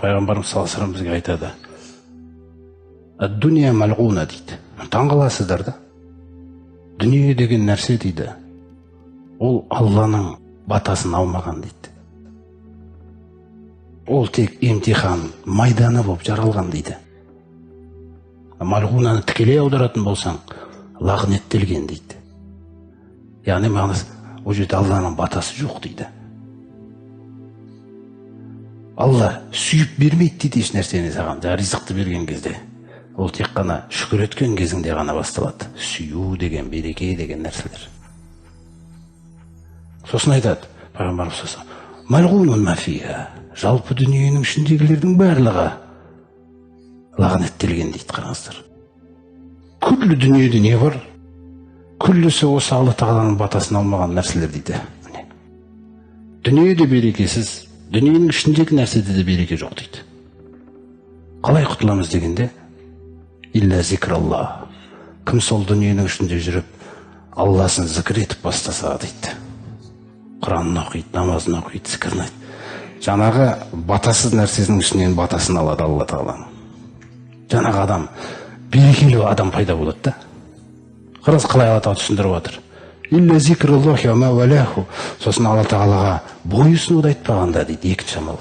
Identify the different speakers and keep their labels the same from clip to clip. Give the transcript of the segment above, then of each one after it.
Speaker 1: пайғамбарымыз саллаллаху алейхи вассалам бізге айтады, ад-дуния малғуна дейді. Таңғаласыздар да. Дүние деген нәрсе дейді, ол Алланың батасын алмаған дейді. Ол тек емтихан майданы болып жаралған дейді. Малғунаны тікелей аударатын болсаң, лағнеттелген дейді. Яғни мағынасы, ол жерде Алланың батасы жоқ дейді. Алла сүйіп бермейді дейді еш нәрсені саған. Ризықты берген кезде, ол тек қана шүкір еткен кезіңде ғана басталады. Сүю деген, береке деген нәрселер. Сосын айтады пайғамбарымыз саллаллаху алейхи вассалам, малғунун ма фиха, жалпы дүниенің ішіндегілердің барлығы лағнеттелген дейді. Қараңыздар, күллі дүниеде не бар? Күллісі осы Алла тағаланың батасын алмаған нәрселер дейді. Дүниеде берекесіз, дүниенің ішіндегі нәрседе де береке жоқ дейді. Қалай құтыламыз дегенде, илля зикралла, кім сол дүниенің ішінде жүріп Алласын зікір етіп бастаса дейді, Құранын оқиды, намазын оқиды, зікірін айтады, жаңағы батасыз нәрсесінің ішінен батасын алады Алла тағаланың. Жаңағы адам, берекелі адам пайда болады да. Қарас қалай Алла тағала түсіндіріп жатыр. Илля зикраллахи ва ма валаху. Сосын Алла тағалаға бойұсынуды айтпағанда дейді, екінші амал.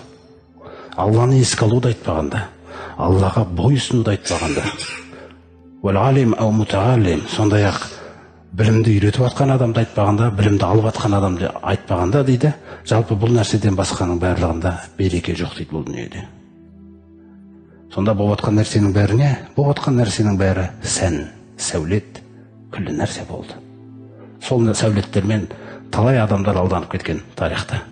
Speaker 1: Алланы еске алуды айтпағанда, Аллаға бойұсынуды айтпағанда. Уәл алим ау мутағалим. Сондай-ақ білімді үйретіп атқан адамды айтпағанда, білімді алып атқан адамды айтпағанда дейді, жалпы бұл нәрседен басқаның барлығында береке жоқ дейді бұл дүниеде. Сонда болып атқан нәрсенің бәріне, болып атқан нәрсенің бәрі сән, сәулет, күллі нәрсе болды. Сол сәулеттермен талай адамдар алданып кеткен тарихта.